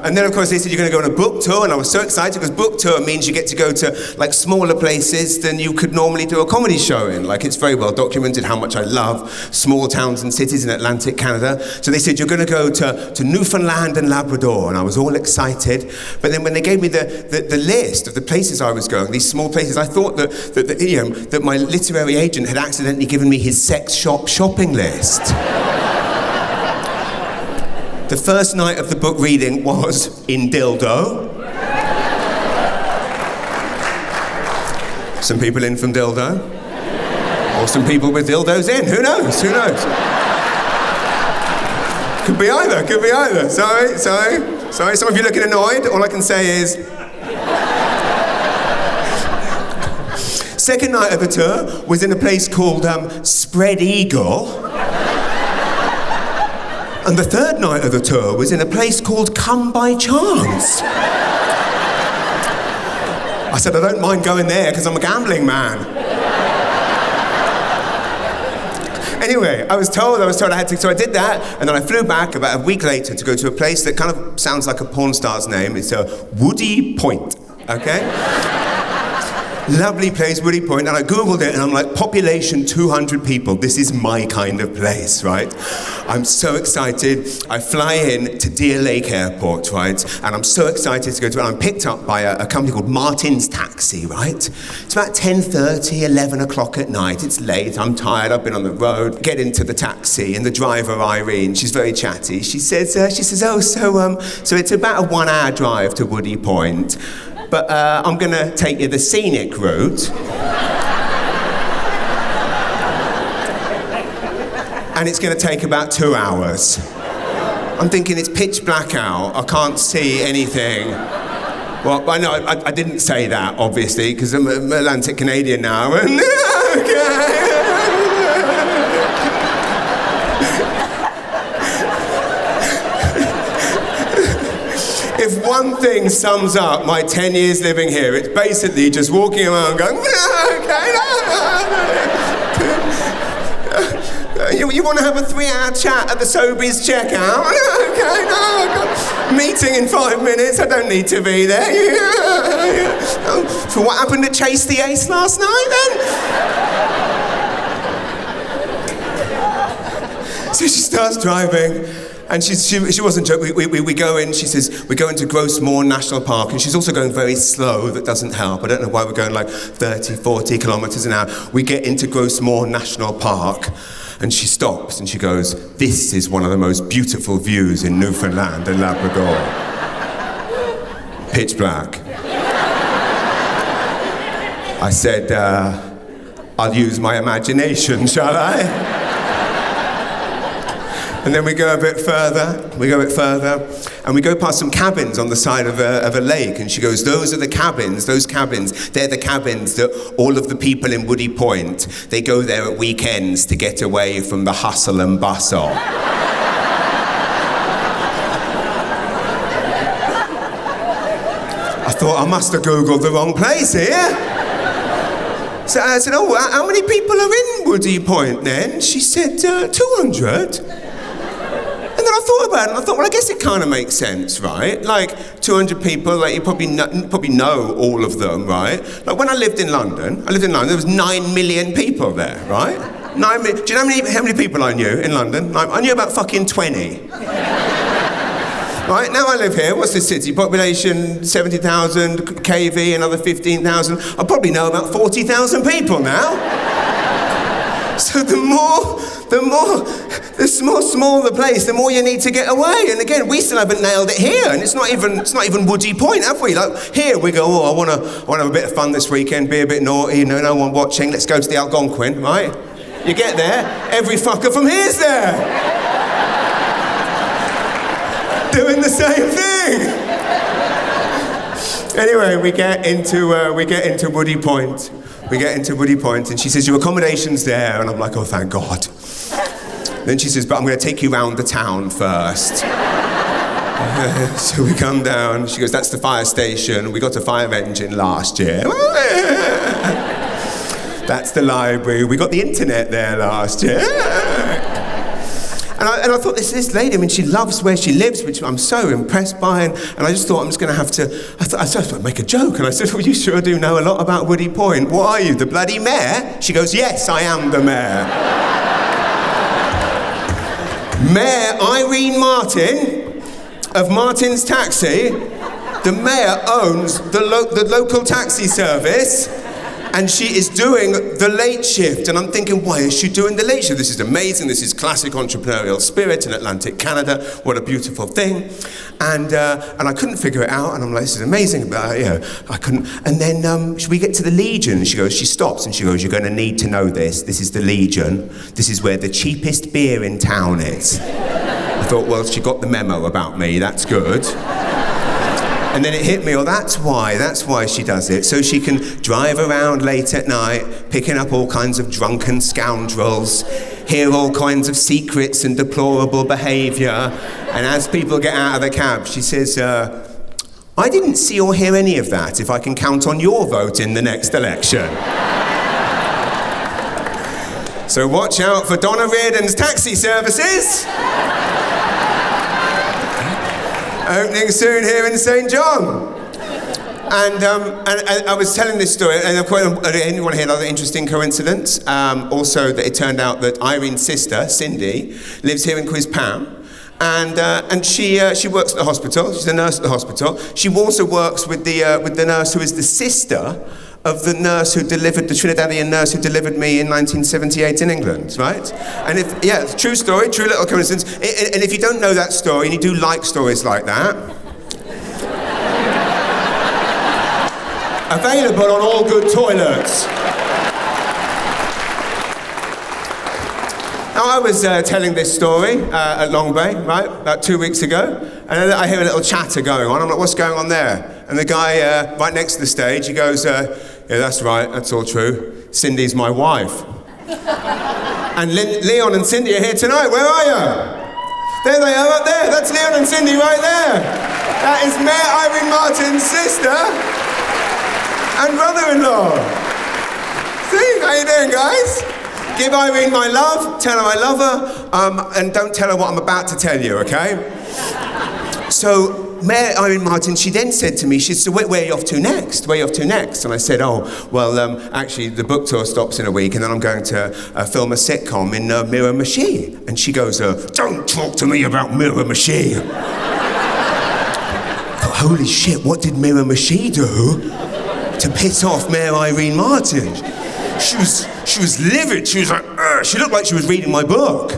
And then, of course, they said, you're going to go on a book tour, and I was so excited, because book tour means you get to go to, like, smaller places than you could normally do a comedy show in. Like, it's very well documented how much I love small towns and cities in Atlantic Canada. So they said, you're going to go to Newfoundland and Labrador, and I was all excited. But then when they gave me the list of the places I was going, these small places, I thought that my literary agent had accidentally given me his sex shop shopping list. The first night of the book reading was in Dildo. Some people in from Dildo. Or some people with dildos in. Who knows? Who knows? Could be either. Sorry. Some of you looking annoyed. All I can say is... Second night of the tour was in a place called Spread Eagle. And the third night of the tour was in a place called Come By Chance. I said, I don't mind going there because I'm a gambling man. Anyway, I was told I had to, so I did that, and then I flew back about a week later to go to a place that kind of sounds like a porn star's name. It's Woody Point, okay? Lovely place, Woody Point, and I Googled it, and I'm like, population 200 people, this is my kind of place, right? I'm so excited. I fly in to Deer Lake Airport, right? And I'm so excited to go to it. I'm picked up by a company called Martin's Taxi, right? It's about 10:30, 11 o'clock at night. It's late, I'm tired, I've been on the road. Get into the taxi, and the driver, Irene, she's very chatty. She says, oh, so it's about a 1 hour drive to Woody Point. But I'm going to take you the scenic route. And it's going to take about 2 hours. I'm thinking it's pitch black out. I can't see anything. Well, I know I didn't say that, obviously, because I'm Atlantic Canadian now. Okay. If one thing sums up my 10 years living here, it's basically just walking around going, you want to have a 3-hour chat at the Sobeys checkout? Okay, no, I've got meeting in 5 minutes, I don't need to be there. So what happened to Chase the Ace last night then? So she starts driving. And she wasn't joking. We go in, she says, we go into Grossmoor National Park, and she's also going very slow, that doesn't help. I don't know why we're going like 30, 40 kilometers an hour. We get into Grossmoor National Park, and she stops, and she goes, this is one of the most beautiful views in Newfoundland and Labrador. Pitch black. I said, I'll use my imagination, shall I? And then we go a bit further, and we go past some cabins on the side of a lake, and she goes, those cabins, they're the cabins that all of the people in Woody Point, they go there at weekends to get away from the hustle and bustle. I thought I must have Googled the wrong place here. So I said, oh, how many people are in Woody Point then? She said, 200. And then I thought about it, and I thought, well, I guess it kind of makes sense, right? Like, 200 people, like, you probably know all of them, right? Like, when I lived in London, there was 9 million people there, right? 9 million. Do you know how many people I knew in London? I knew about fucking 20. Right, now I live here, what's this city? Population 70,000, KV, another 15,000. I probably know about 40,000 people now. So the more small the place, the more you need to get away. And again, we still haven't nailed it here, and it's not even Woody Point, have we? Like, here we go, oh, I want to have a bit of fun this weekend, be a bit naughty, no one watching, let's go to the Algonquin, right? You get there, every fucker from here's there. Doing the same thing. Anyway, we get into Woody Point. And she says, your accommodation's there, and I'm like, oh, thank God. Then she says, but I'm going to take you round the town first. So we come down, she goes, that's the fire station. We got a fire engine last year. That's the library. We got the internet there last year. And I thought, this lady, I mean, she loves where she lives, which I'm so impressed by, and I just thought I'm just going to have to, I started to make a joke, and I said, well, you sure do know a lot about Woody Point. What are you, the bloody mayor? She goes, yes, I am the mayor. Mayor Irene Martin of Martin's Taxi. The mayor owns the local taxi service, and she is doing the late shift. And I'm thinking, why is she doing the late shift? This is amazing. This is classic entrepreneurial spirit in Atlantic Canada. What a beautiful thing. And I couldn't figure it out. And I'm like, this is amazing. But, I couldn't. And then we get to the Legion. She stops and she goes, you're going to need to know this. This is the Legion. This is where the cheapest beer in town is. I thought, well, she got the memo about me. That's good. And then it hit me, that's why she does it. So she can drive around late at night, picking up all kinds of drunken scoundrels, hear all kinds of secrets and deplorable behaviour. And as people get out of the cab, she says, I didn't see or hear any of that, if I can count on your vote in the next election. So watch out for Donna Reardon's taxi services. Opening soon here in St. John. And I was telling this story, and anyone hear another interesting coincidence? Also, that it turned out that Irene's sister, Cindy, lives here in Quizpam, and she works at the hospital. She's a nurse at the hospital. She also works with the nurse who is the sister of the nurse who delivered, the Trinidadian nurse who delivered me in 1978 in England, right? And it's a true story, true little coincidence. And if you don't know that story, and you do like stories like that, available on all good toilets. Now, I was telling this story at Long Bay, right, about 2 weeks ago, and I hear a little chatter going on. I'm like, what's going on there? And the guy right next to the stage, he goes, yeah, that's right, that's all true. Cindy's my wife. And Leon and Cindy are here tonight. Where are you? There they are, up there. That's Leon and Cindy right there. That is Mayor Irene Martin's sister and brother-in-law. See, how you doing, guys? Give Irene my love, tell her I love her, and don't tell her what I'm about to tell you, okay? So, Mayor Irene Martin, she then said to me, she said, so where are you off to next? Where are you off to next? And I said, actually, the book tour stops in a week, and then I'm going to film a sitcom in Mirror-Mache. And she goes, don't talk to me about Mirror-Mache. Holy shit, what did Mirror-Mache do to piss off Mayor Irene Martin? She was livid. She was like, she looked like she was reading my book.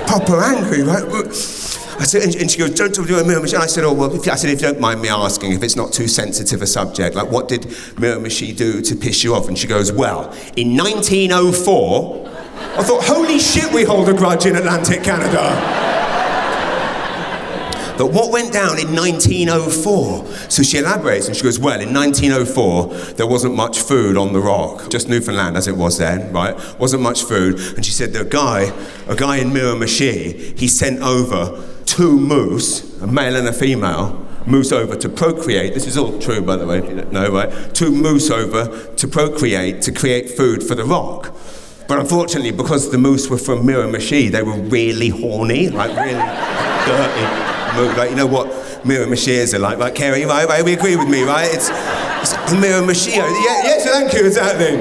Proper angry, right? I said, and she goes, don't talk to Mirror-Mache. And I said, if you don't mind me asking, if it's not too sensitive a subject, like what did Mirror-Mache do to piss you off? And she goes, well, in 1904, I thought, holy shit, we hold a grudge in Atlantic Canada. But what went down in 1904? So she elaborates and she goes, well, in 1904, there wasn't much food on the rock. Just Newfoundland as it was then, right? Wasn't much food. And she said, a guy in Mirror-Mache, he sent over 2 moose, a male and a female, moose over to procreate. This is all true, by the way, if you don't know, right? 2 moose over to procreate, to create food for the rock. But unfortunately, because the moose were from Mirror-Mache, they were really horny, like really dirty. Like, you know what Mirror-Maches are like, right, Kerry? Right, we agree with me, right? It's Mirror-Mache. Yes, thank you, exactly.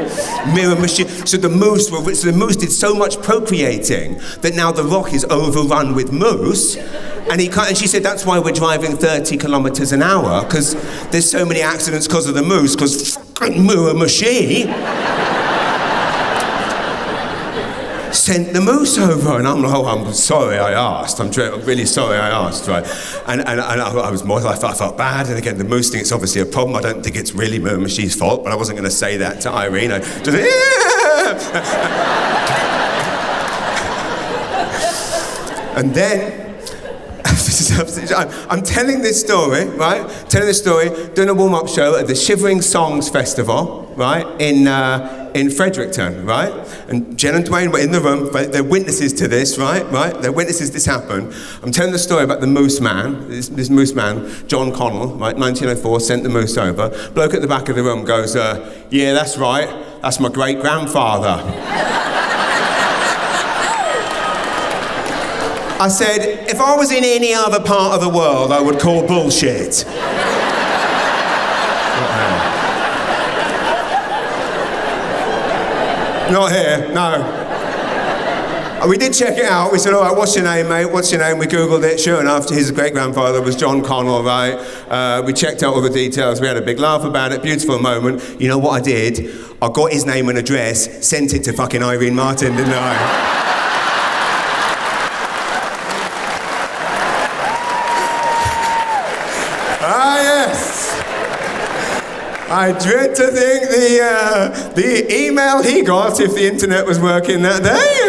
Mirror-Mache. So the moose did so much procreating that now the rock is overrun with moose. And she said that's why we're driving 30 kilometers an hour, because there's so many accidents because of the moose, because fucking Mirror-Mache sent the moose over, and I'm like, I'm sorry I asked. I'm really sorry I asked, right? And I was more, I felt bad, and again, the moose thing, it's obviously a problem. I don't think it's really Mirror-Mache's fault, but I wasn't going to say that to Irene. I just, and then, I'm telling this story, right? Telling this story, doing a warm-up show at the Shivering Songs Festival, right? in Fredericton, right? And Jen and Dwayne were in the room. They're witnesses to this, right? They're witnesses this happened. I'm telling the story about the Moose Man. This Moose Man, John Connell, right? 1904, sent the moose over. Bloke at the back of the room goes, yeah, that's right. That's my great-grandfather. I said, if I was in any other part of the world, I would call bullshit. Not here, no. We did check it out. We said, all right, what's your name, mate? What's your name? We Googled it. Sure enough, his great-grandfather was John Connell, right? We checked out all the details. We had a big laugh about it. Beautiful moment. You know what I did? I got his name and address, sent it to fucking Irene Martin, didn't I? Ah, yes. I dread to think the email he got, if the internet was working that day,